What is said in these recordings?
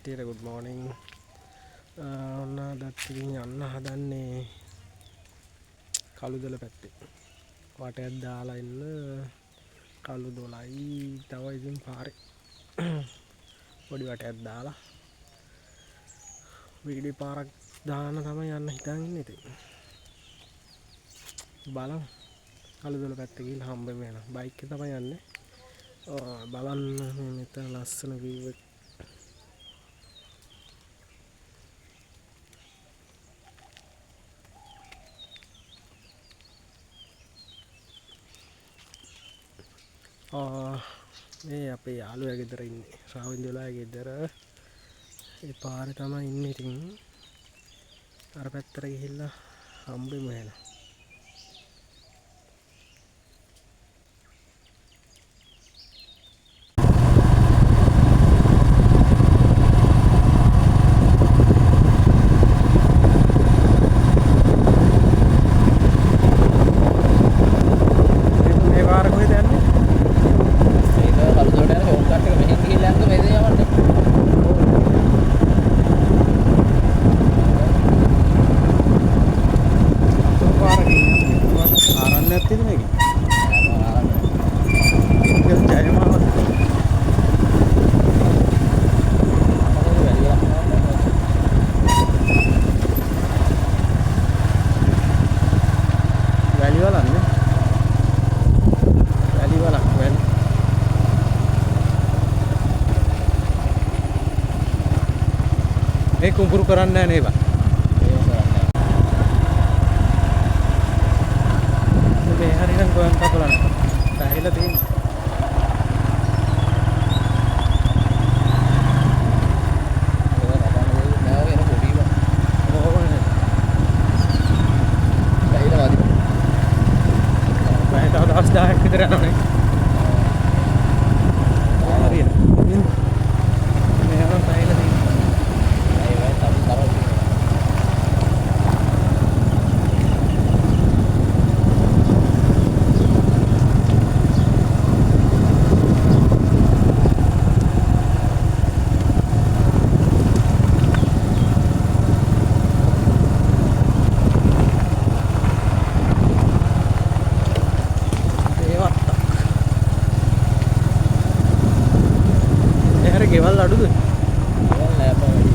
කට්ටියට good morning. ඔන්න අදත් ඉතින් යන්න හදන්නේ කළුදොල පැත්තේ. වටයක් දාලා ඉන්න කළුදොලයි තව ඉතින් පාරේ පොඩි වටයක් දාලා වීඩි පාරක් දාන්න තමයි යන්න හිතාගෙන ඉන්නේ ඉතින්. බලමු කළුදොල පැත්තේ ගිහින් හම්බ වෙනවා. බයික් එක තමයි යන්නේ. බලන්න මෙතන ලස්සන view එක. මේ අපේ යාළුවා ගෙදර ඉන්නේ. ශ්‍රාවන්තිලාගේ ගෙදර. ඒ පාරේ තමයි ඉන්නේ ඉතින්. අර පැත්තට ගිහිල්ලා හම්බෙමු එහෙනම්. මේ කුඹුරු කරන්නේ නැහැ නේද? මේ හරිනම් ගොයන් කපලා නැහැ. තියෙන්නේ. දවස් 10ක් විතර යනවානේ. හරියට. මේ යන පැහැිලා තියෙන්නේ. ගෙවල් අඩුද? ගෙවල් නෑ බා වැඩි.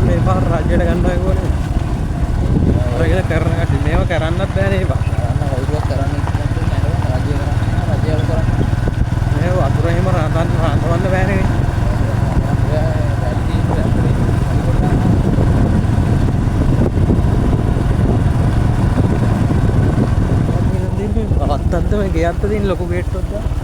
මේ පාර රාජ්‍යයට ගන්නවා ඕනේ. අරගෙන කරන කටි මේව කරන්නත් බෑ නේ බා. කරන්න කවුරුවත් කරන්නේ නැත්නම් නේද? රාජ්‍ය කරන්නේ රාජ්‍යවල කරන්නේ. මේ වතුර එහෙම රඳවන්න බෑනේ. අත්තන්ත මේ ගේ අත්ත තියෙන ලොකු ගේට් එකක් දාලා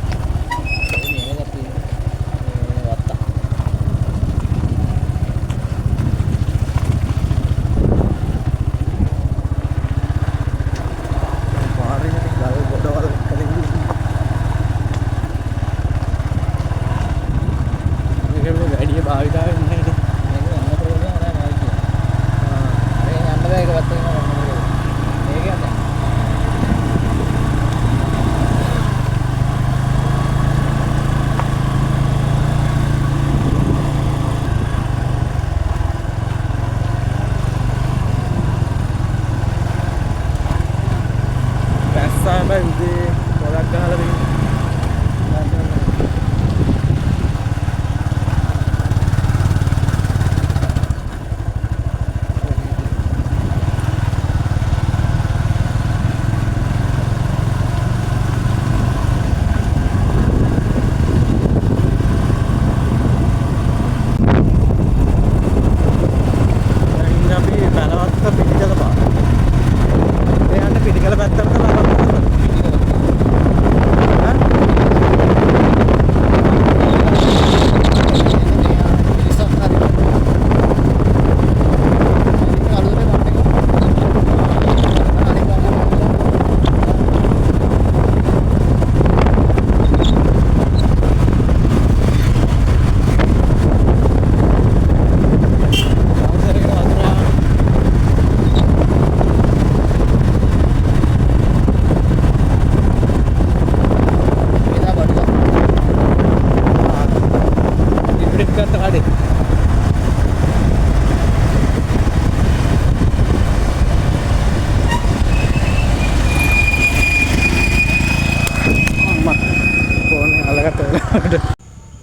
අල්ලගත්ත වෙලාවට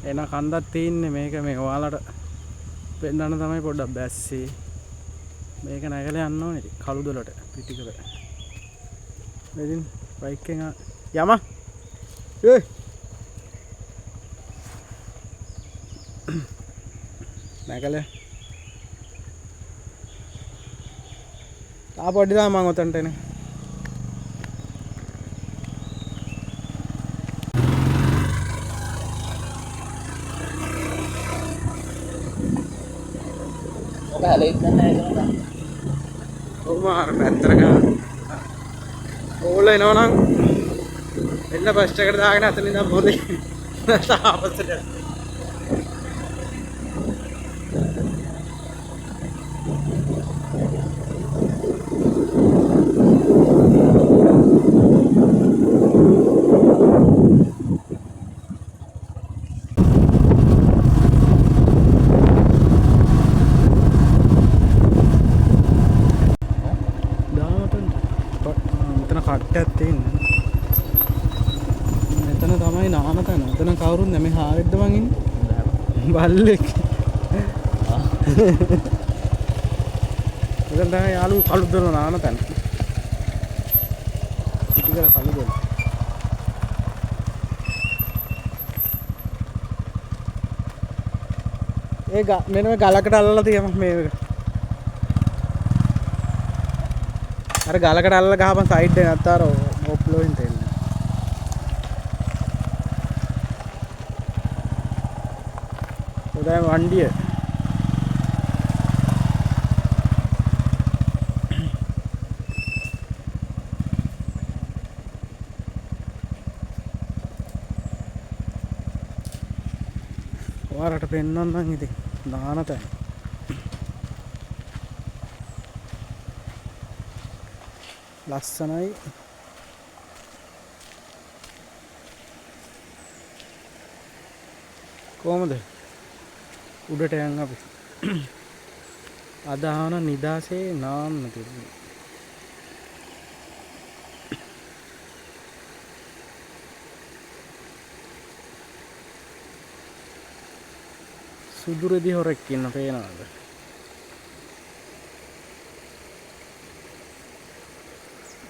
එන කන්දක් තියෙන්නේ මේක මේ ඔයාලට පෙන්නන්න තමයි පොඩ්ඩක් බැස්සේ මේක නැගලා යන්න ඕනේ ඉතින් කළුදොලට පිටිකර ඉතින් බයික් එකෙන් යම ඒ නැගලා තා පොඩි තා මං ඔතනට එන්නේ හැලෙත් නැහැ නේද? ඔව් මාර පැත්තට ගන්න. ඕල එනවනම් එන්න බස් එකට දාගෙන අතන ඉඳන් මොදේ. තාපසට. කට්ටයක් තියෙන්නේ. මෙතන තමයි නාන තැන. මෙතන කවුරුත් නැහැ. මේ හාරෙද්ද මං ඉන්නේ. බල්ලෙක්. මෙතන තමයි යාළු කළුදොල නාන තැන. පිටිකර කළුදොල. ඒ මෙන්න මේ ගලකට අල්ලලා තියම මේ අර ගලකට අල්ලලා ගහපන් සයිඩ් එක නැත්තාර ඕප්ලෝයින් තෙන්නේ. ඔතන වණ්ඩිය. ඔයාලට පෙන්නන්නම් ඉතින් දාන තැන. ලස්සනයි කොහමද උඩට යන් අපි අද ආන නිදාසේ නාන්න තිබුණා සුදුරෙදි හොරෙක් ඉන්න පේනවද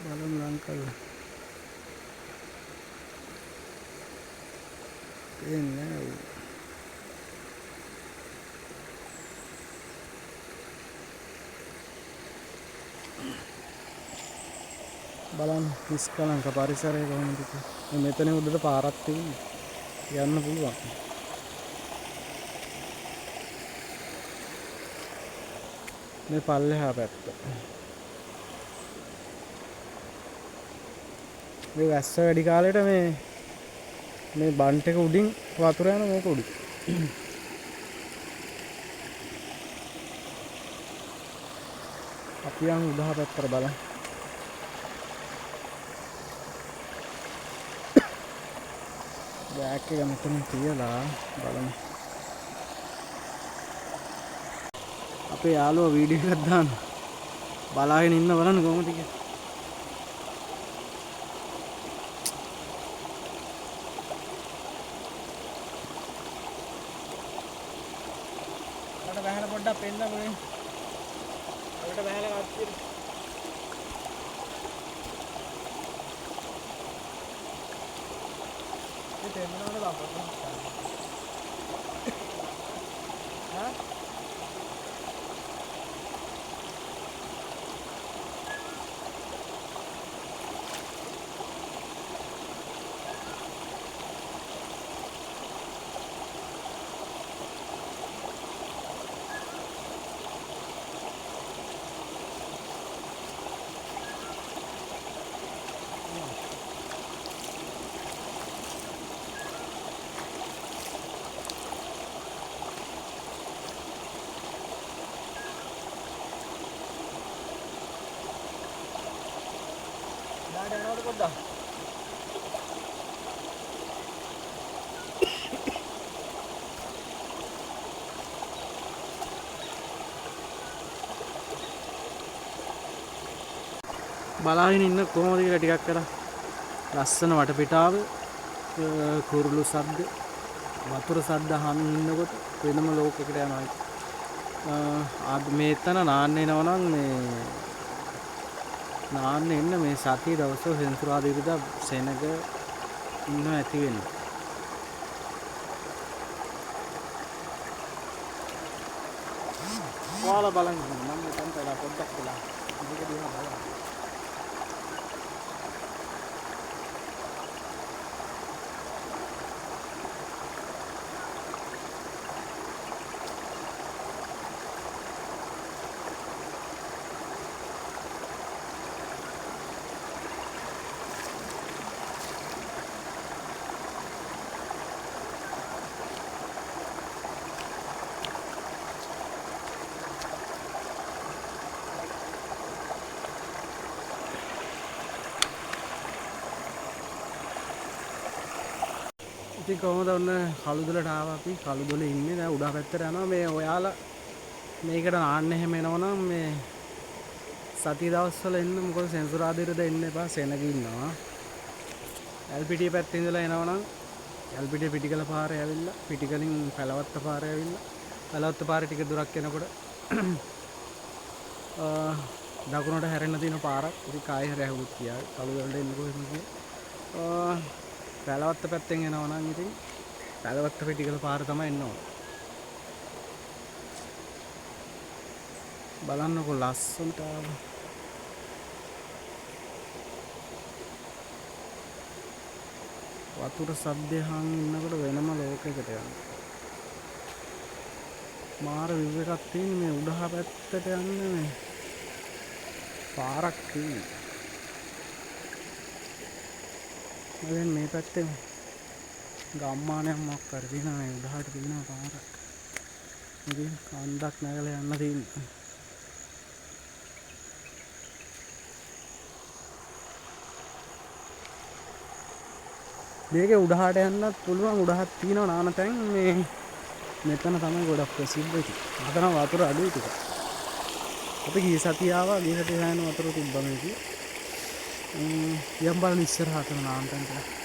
බලමු ලංකල් එන්නේ බලන්න නිස්කලංක පරිසරය කොහොමද කියලා මෙතන උඩට පාරක් තියෙන්නේ යන්න පුළුවන් මේ පල්ලෙහා පැත්ත මේ වැස්ස වැඩි කාලෙට මේ බන්ට් එක උඩින් වතුර යන මේක උඩින් අපි යන් උඩහා පැත්තට බලන්න බෑග් එක මෙතන තියලා බලමු අපේ යාළුවා වීඩියෝ එකක් දාන්න බලාගෙන ඉන්න බලන්න කොහොමද කියලා අපිට බහලා පොඩ්ඩක් පෙන්නන්න මේ අපිට බහලා කච්චිර මේ තෙන්නවද අපිට හා යනකොට පොඩ්ඩක් බලාගෙන ඉන්න කොහොමද කියලා ටිකක් කරලා ලස්සන වටපිටාව කුරුළු සද්ද වතුර සද්ද අහමින් ඉන්නකොට වෙනම ලෝකයකට යනවා. මේ එතන නාන්න එනවනම් මේ නාන්න එන්න මේ සතිය දවසෝ සෙන්සුරාදා ඉරිදා සෙනග ඉන්න ඇති වෙන්නේ. ඔයාලා බලන්න මම මෙතන තලා පොඩ්ඩක් වෙලා ඉතින් දිහා බලන්න. ඉතින් කොහොමද ඔන්න කළුදොලට ආවා අපි. කළුදොලේ ඉන්නේ දැන් උඩ පැත්තට යනවා. මේ ඔයාලා මේකට නාන්න එහෙම එනවනම් මේ සතිය දවස්වල එන්න. මොකද සෙන්සුරාදා ඉරිදා එන්න එපා. සෙනග ඉන්නවා. එල්පිටිය පැත්තේ ඉඳලා එනවනම් එල්පිටිය පිටිකල පාරේ ඇවිල්ලා පිටිකලින් පැලවත්ත පාරේ ඇවිල්ලා පැලවත්ත පාරේ ටික දුරක් යනකොට දකුණට හැරෙන්න තියෙන පාරක්. ඉතින් කායි හැර ඇහුවොත් කියාවි. කළුදොලට එන්න කොහෙද කියලා. පැලවත්ත පැත්තෙන් එනවා නම් ඉතින් පැලවත්ත පිටිකල පාර තමයි එන්න ඕන. බලන්නකො ලස්සනට වතුර සද්දේ හං ඉන්නකොට වෙනම ලෝකයකට යනවා. මාර විව් එකක් තියෙන මේ උඩහ පැත්තට යන්නේ මේ පාරක් තියෙනවා. දැන් මේ පැත්තේ ගම්මානයක් මොකක් කර තියෙනවා. මේ උඩහට තියෙනවා පාරක්. ඉතින් කන්දක් නැගලා යන්න තියෙනවා. මේකේ උඩහට යන්නත් පුළුවන්. උඩහක් තියෙනවා නාන තැන්. මේ මෙතන තමයි ගොඩක් ප්‍රසිද්ධ වෙන්නේ. අතන වතුර අඩුයි ටික. අපි ගිය සතිය ආවා. ගිය සතිය හැම වතුර තිබ්බා මේකේ. යම් බලන්න ඉස්සරහට නාන තැන් ටික.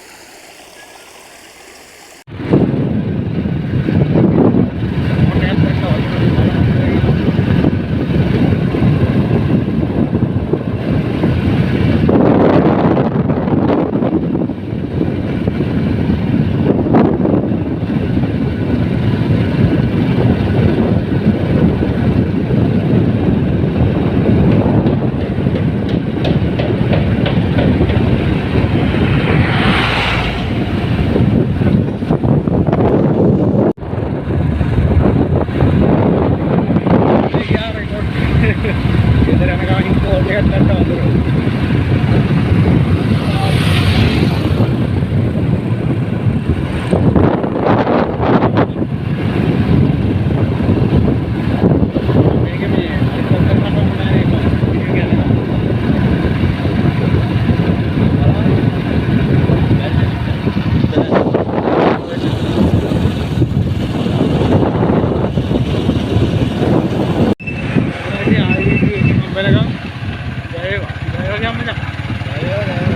Jaya, jaya, jaya, jaya, jaya, jaya, jaya,